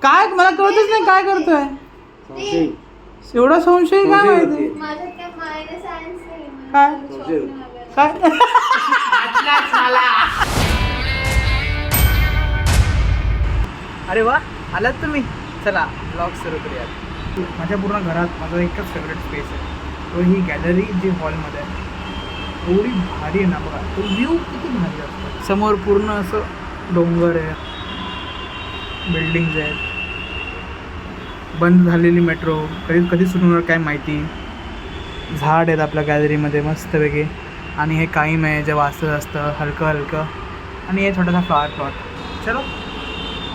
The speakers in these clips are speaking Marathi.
काय मला कळतच नाही काय करतोय. एवढा संशय काय माहिती काय काय. अरे वा आलात तुम्ही. चला ब्लॉग सुरू करूयात. माझ्या पूर्ण घरात माझा एकच फेवरेट स्पेस आहे तो ही गॅलरी जी हॉलमध्ये आहे. एवढी भारी आहे ना बघा. तो व्ह्यू किती भारी असतो. समोर पूर्ण असं डोंगर आहे, बिल्डिंग्स आहेत, बंद झालेली मेट्रो कधी सुरू होणार काय माहिती. झाड आहेत आपल्या गॅलरीमध्ये मस्तपैकी आणि हे काहीम आहे जे वाचत असतं हलकं हलकं आणि हे छोटासा फ्लॉवर प्लॉट. चलो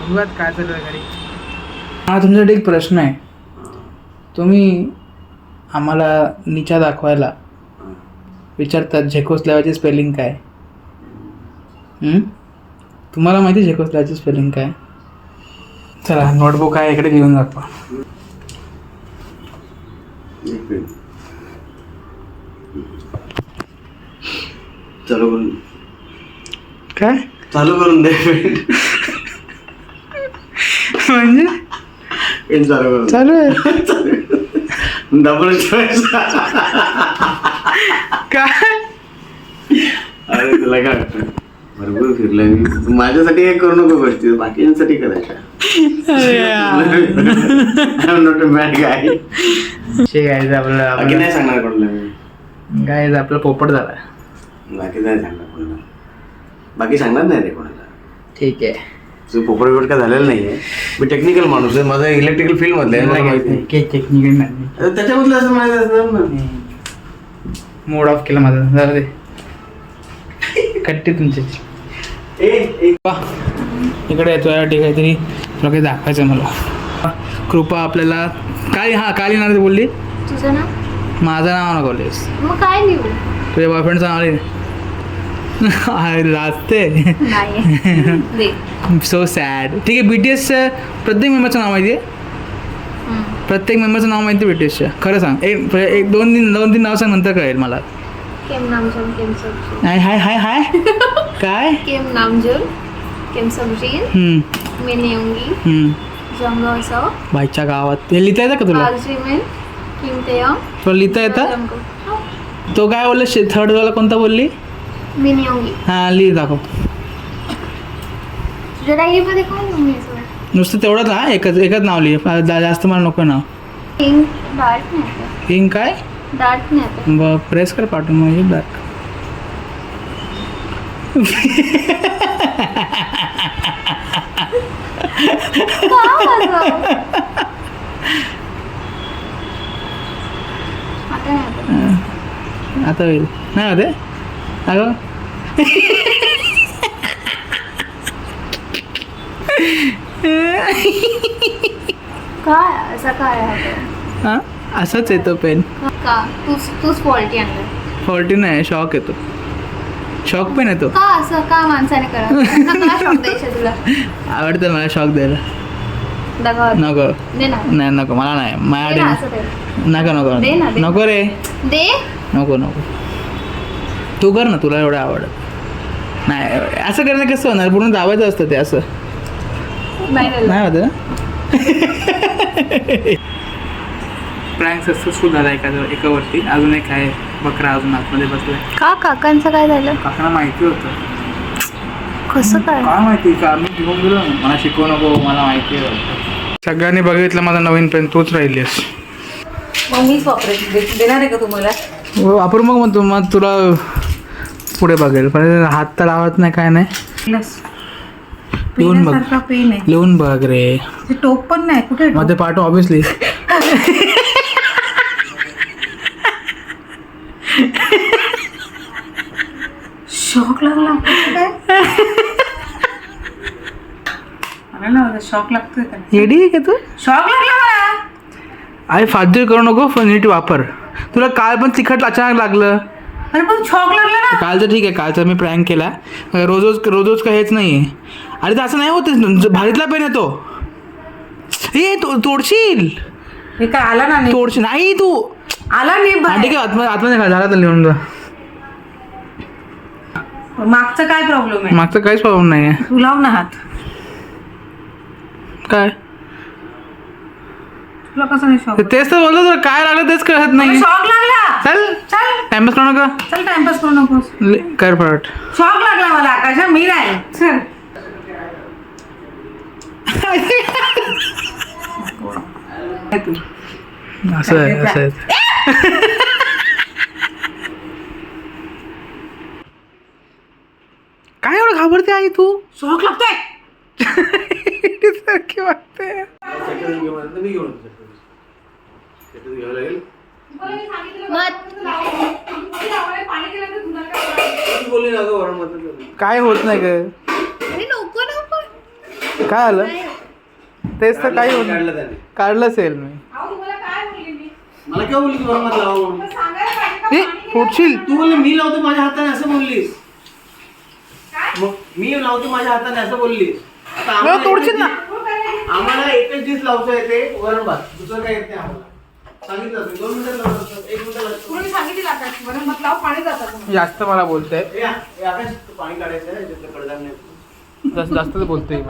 बघूयात काय चालू आहे घरी. हा तुमच्यासाठी एक प्रश्न आहे. तुम्ही आम्हाला नीचा दाखवायला विचारतात झेकोस्लोवाकियाची स्पेलिंग काय. तुम्हाला माहिती झेकोस्लोवाकियाची स्पेलिंग काय. चला नोटबुक आहे इकडे घेऊन दाखवा. चालू करून काय चालू करून दे. म्हणजे पेन चालू करून चालू आहे डबल काय. अरे तुला काय वाटतं भरपूर फिरलोय मी. तू माझ्यासाठी हे करू नको गोष्टी बाकीच्यांसाठी करायच्या. Not a bad guy. Guys आपल्याला बाकी नाही सांगणार कोणाला मी. गायज आपला पोपट झाला. बाकी नाही सांगणार कोणाला. बाकी सांगणार नाही रे कोणाला. ठीक आहे. तुझं पोपट बिपट काय झालेलं नाहीये. मी टेक्निकल माणूस आहे. माझा इलेक्ट्रिकल फील्ड मधला आहे. टेक्निकल नाही त्याच्यामधलं असं माहिती असणार ना. मूड ऑफ केला माझा. जाऊ दे कट्टी तुमची. इकडे येतो यासाठी काहीतरी तुला काही दाखवायचं मला. कृपा आपल्याला काय काय लिहिणार बोलली. तुझं नाव. माझं नाव नको बोललीस. मग काय लिहू. तुझ्या बॉयफ्रेंडचं नाव लिहि. लाजते. नाही सो सॅड. ठीक आहे. BTS प्रत्येक मेंबरचं नाव माहिती आहे. प्रत्येक मेंबरचं नाव माहिती आहे BTSच्या. खरं सांग. एक दोन तीन नाव सांग नंतर कळेल मला. केम नामजून केम सबजीन. हाय हाय हाय हाय काय. केम नामजून केम सबजीन. मिनियोंगी जंगसो. बाईच्या गावात ते लिहिता येतं का तुला. आलजीमेन किम तेयंग. तुला लिहिता येतं. तो काय बोलले थर्ड वाला कोणता बोलली. मिनियोंगी. हां लिहि दाखव. तुझ्या डायरीमध्ये काय लिहून नुसतं तेवढंच हा एकच नाव लिहि. जास्त मला नको नाव. पिंक डार्क नाही. पिंक काय डार्क नाही. प्रेस कर पाठवून मग बॅक. आता होईल नाही होते अगं. काय असं काय हां असाच येतो पेन. का तूच फॉल्टी आणलं. फॉल्टी नाही शॉक येतो. शॉक पेन येतो. का असं का माणसाने करा शॉक द्यायचं तुला. आवडतं मला शॉक द्यायला. नको नाही नको मला नाही माझ्या नको नको नको रे. दे नको नको तू कर ना. तुला एवढं आवडत नाही. असं करणं कसं होणार. पूर्ण दाबायचं असतं ते असं नाही होतं ना. प्रँक सक्सेसफुल झाला एकावरती. अजून एक आहे बकरा अजून आतमध्ये बसलाय. का काकांचं काय झालं. काकांना माहिती होतं. कसं काय माहिती का मी घेऊन गेलो. मला शिकवू नको मला माहिती होतं. सगळ्यांनी बघितलं माझा नवीन पेन तूच राहिलीस. मग मीच वापरायची देणार आहे का तुम्हाला. वापर मग म्हणतो मग तुला पुढे बघेल. पण हात तर लावत नाही काय नाही. लिहून बघ. पेन आहे. लिहून बघ रे. टोप पण नाही कुठे. मध्ये पाठव ऑब्विसली. शॉक लागला शॉक लागतोय का. येडी आहे का तू. शॉक लागला मला. अरे फालतू करू नको. नीट वापर. तुला काल पण तिखट अचानक लागलं. अरे पण शॉक लागला ना. कालचं ठीक आहे. कालचा मी प्रँक केला. रोज काय हेच नाही आहे. अरे तर असं नाही होत. भारीतला पेन येतो. हे तोडशील. हे काय आला ना. तोडशील नाही तू आला नाही. ठीक आहे आतमध्ये झाला तर लिहून जा. मागचा काय प्रॉब्लेम आहे. मागचा काहीच प्रॉब्लेम नाही आहे. तू लाव ना हात. काय तुला कसं नाही शॉक तेच तर बोलतो तर काय लागलं तेच कळत नाही शॉक लागला चल चल टाइमपास करू नका चल टाइमपास करू नकोस कर फटाफट शॉक लागला मला आकाशा मी नाही चल असं आहे असं आहे काय एवढं घाबरते आई तू शॉक लागतोय सारखी वाटते मी घेऊन घ्यावं लागेल बोलली ना गं वरण काय होत नाही ग काय आलं तेच तर काही होत नाही. काढलं त्याने काढलं असेल मी मला काय बोलली वरण मत लावा म्हणून ए फुटशील तू बोलली मी लावतो माझ्या हाताने असं बोललीस मग मी लावतो माझ्या हाताने असं बोललीस आता आम्हाला तोडशील ना आम्हाला एकच डिश लावतो येते वरण भात दुसरं काय येत नाही आम्हाला सांगितलं असेल 2 मिनिटं लावत असतं 1 मिनिटं लागतं सांगितलं आकाश बरं मग लाव पाणी जातात जास्त मला बोलते ए आकाश तू पाणी काढायचं आहे त्यातलं कडधान्य जास्तच बोलते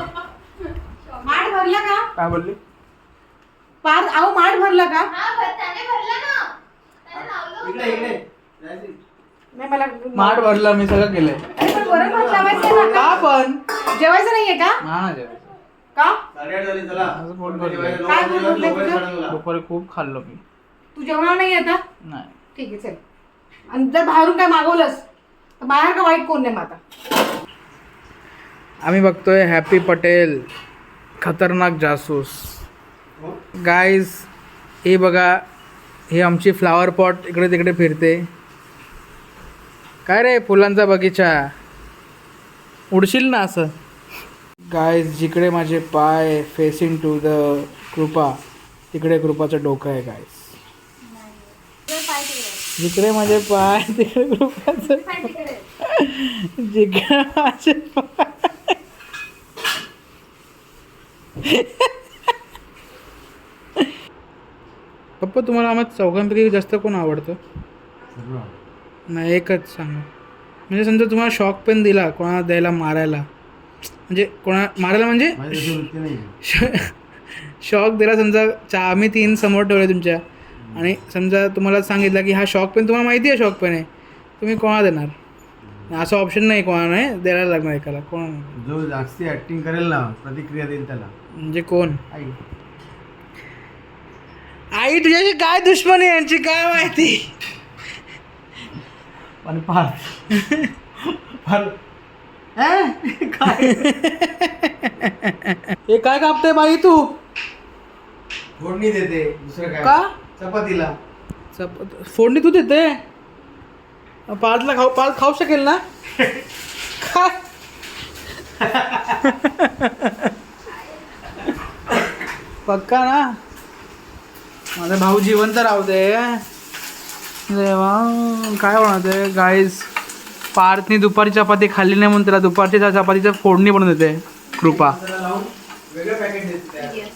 माठ भरला का काय बोलली पार आहो माठ भरला का इकडे जायचं. नाही मला माठ भरला मी सगळं केलंय अरे पण वरण भात लावायचं आहे का ना पण जेवायचं नाहीये का हा जेवायचं. का 8:30 झाली चला असं पोट भरलंय. काय पोट भरलंय तुझं? दुपारी खूप खाल्लो मी तू जेवणार नाही आता नाही ठीक आहे चल आणि जर बाहेरून काय मागवलंस तर बाहेर का वाईट कोण नाही मग आता आम्ही बघतोय हॅपी पटेल खतरनाक जासूस गाईज हे बघा हे आमची फ्लावर पॉट इकडे तिकडे फिरते काय रे फुलांचा बगीचा उडशील ना असं गाईज जिकडे माझे पाय फेसिंग टू द कृपा तिकडे कृपाचं डोकं आहे गाईज जिकडे माझे पाय तिकडे कृपाचं जिकडे माझे पाय पप्पा तुम्हाला आम्हा चौघांपैकी जास्त कोण आवडतं नाही एकच सांगा म्हणजे समजा तुम्हाला शॉक पेन दिला कोणाला द्यायला मारायला म्हणजे कोणा मारायला म्हणजे शॉक दिला समजा आम्ही 3 समोर ठेवले तुमच्या आणि समजा तुम्हाला सांगितलं की हा शॉक पेन तुम्हाला माहिती आहे शॉक पेन आहे तुम्ही कोणाला देणार असं ऑप्शन नाही कोणाला नाही द्यायला लागणार एकाला कोणाला जो जास्ती ऍक्टिंग करेल ना प्रतिक्रिया देईल त्याला म्हणजे कोण आई तुझ्याशी काय दुश्मनी आहे यांची काय माहिती पण फार हे काय कापते बाई तू फोडणी देते दुसरं काय का चपातीला फोडणी तू देते पार्थ खाऊ शकेल ना खा पक्का ना माझा भाऊ जिवंत राहू दे देवा काय होणार ते गाईज पार्थनी दुपारी चपाती खाल्ली नाही म्हणून त्याला दुपारची चपातीचं फोडणी बनवून देते कृपा वेगळं पॅकेट देते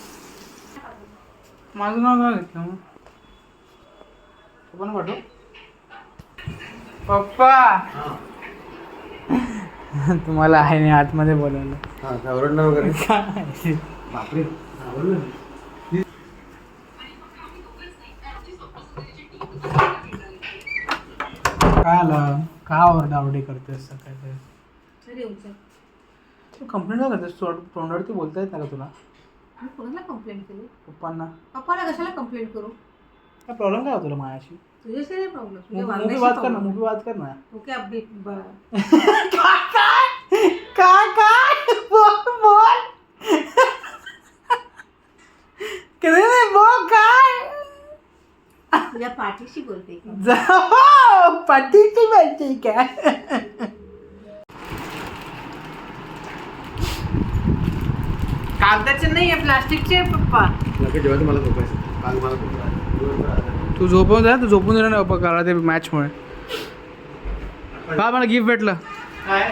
माझं नाव काय घेतलं मग पप्पा पाठव पप्पा तुम्हाला आहे नाही आतमध्ये बोलायला ओरडणार वगैरे काय बापरे काय आलं का आवडी करतेस सकाळी तू कंप्लेंट का करतेस तोंडावरती बोलता येत ना का तुला कोणाला कंप्लेंट केली पप्पांना पप्पाला कशाला कंप्लेंट करू काय प्रॉब्लेम काय होतो तुला माझ्याशी तुझ्याशी नाही प्रॉब्लेम मूवी बात कर ना मूवी बात कर ना ओके अपडेट काय बोल बोल काय तुझ्या पाठीशी बोलते पाठीची बोलते काय कागदाचे नाही आहे प्लास्टिकचे पप्पा जेव्हा मला झोपायचं काल मला तू झोपवून द्या तू झोपून दिला नाही पप्पा काला ते मॅचमुळे का मला गिफ्ट भेटलं काय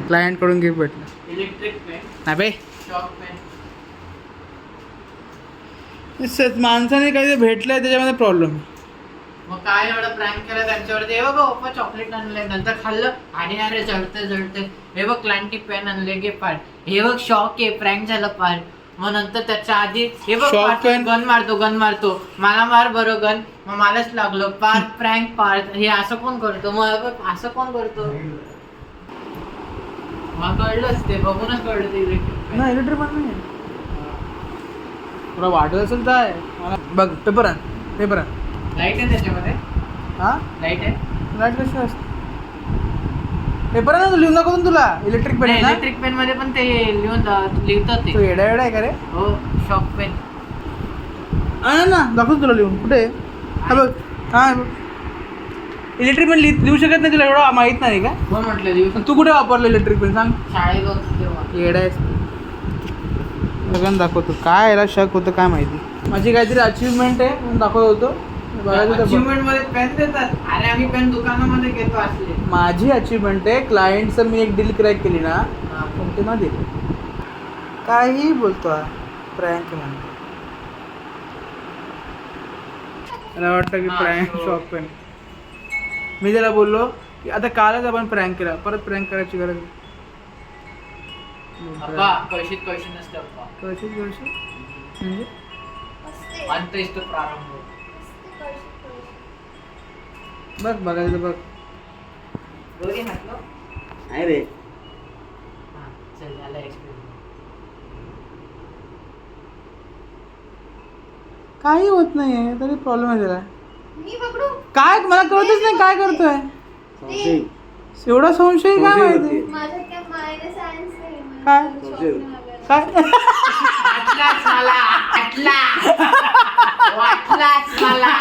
क्लायंटकडून गिफ्ट भेटलं इलेक्ट्रिक पेन नाही बे शॉक पेन माणसाने काही भेटलं आहे त्याच्यामध्ये प्रॉब्लेम मग काय एवढं प्रँक केलं त्यांच्यावरती. हे बघ ओप्पो चॉकलेट आणलंय, नंतर खाल्लं आणि अरे जळते जळते. हे बघ क्लांटी पेन आणले गे पाड. हे बघ शॉक आहे प्रँक झालं पाड. मग नंतर त्याच्या आधी हे बघ Shock pen. गन मारतो मला मार बरं गन, मग मलाच लागलं पार प्रँक पार्ट. हे असं कोण करतो, मग बघ असं कोण करतो. मग कळलंच ते, बघूनच कळलं ते इलेक्ट्रिक. नाही इलेक्ट्रिक पण नाही तुला वाटत असेल तर आहे मला. बघ पेपर आण पेपर आण. लाईट आहे त्याच्यामध्ये, हा लाईट आहे. लाईट कशी असते पेपर आहे ना, लिहून दाखवतो ना तुला. इलेक्ट्रिक पेन आहे ना. इलेक्ट्रिक पेन मध्ये पण ते लिहितात तो ते. येडा येडा आहे का रे. हो शॉक पेन. आहे ना दाखवतो तुला लिहून. कुठे आहे? हा बघ हा बघ. इलेक्ट्रिक पेन लिहू शकत नाही तुला एवढं माहित नाही का. कोण म्हटलं दिवस पण तू कुठे वापरलं इलेक्ट्रिक पेन सांग. शाळेत होतो तेव्हा. येडा आहेस सगळ्यांना दाखवतो. काय याला शक होतं काय माहिती. माझी काहीतरी अचिव्हमेंट आहे म्हणून दाखवत होतो. बघायचं तर बघ. अचिव्हमेंट मध्ये पेन देतात. अरे आम्ही पेन दुकानामध्ये घेतो असले. माझी अचिव्हमेंट आहे क्लायंटचं मी एक डील क्रॅक केली ना हा. पण ते ना दिले. काही बोलतो प्रँक म्हणतो. मला वाटतं की हा, प्रँक so- शॉक पेन. मी त्याला बोललो की आता कालच आपण प्रँक केला परत प्रँक करायची गरज नाही. अप्पा कळशीत कळशी नसते अप्पा. कळशीत कळशी म्हणजे अंत इस्तो प्रारंभ. बघ बघायचं बघ. दोरी म्हटलं. नाही रे हा चल झाला एक्सपिरियन्स. काही होत नाहीये तरी प्रॉब्लेम आहे त्याला. मी पकडू काय मला कळतच नाही काय करतोय. संशय एवढा संशय काय संशय माहिती. होती. माझ्यात काय मायनस सायन्स नाही. काय? संशय. काय वाटलाच मला वाटलाच मला.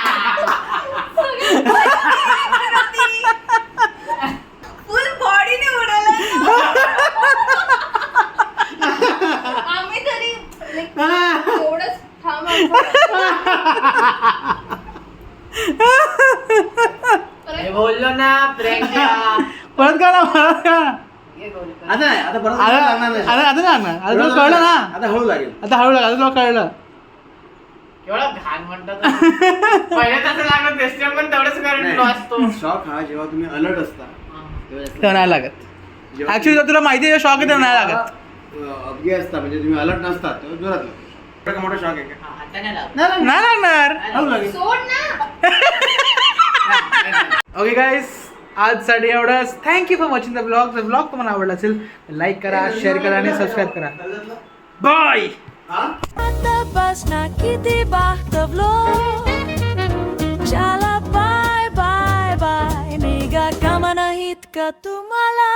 फुल बॉडीने उडवलं. आम्ही तरी एवढंच हे बोललो ना प्रँक. परत का ना परत का. आता नाही आता परत आता लागणार नाही. आता आता लागणार. आता तुला कळलं ना. आता हळू लागेल. आता हळू लाग. आता तुला कळलं. केवढा घाण म्हणतात. पहिले तसं लागत दिसते पण तेवढंच करंट असतो. शॉक हा जेव्हा तुम्ही अलर्ट असता तेव्हा नाही लागत. जेव्हा ऍक्च्युली तुला माहिती आहे शॉक आहे तेव्हा नाही लागत. अपघे असता म्हणजे तुम्ही अलर्ट नसतात तेव्हा जोरात लागतो. एवढा मोठा शॉक आहे का. हा, आता नाही लागत. नाही लागणार. हळू लागेल. सोड ना. ओके गाईस आजसाठी एवढंच. Thank you for watching the blog. जर ब्लॉग तुम्हाला आवडला असेल लाईक करा शेअर करा आणि सबस्क्राईब करा. Bye. Tapos nakitibak vlog. Chala bye bye bye. Niga ka manahit ka tumala.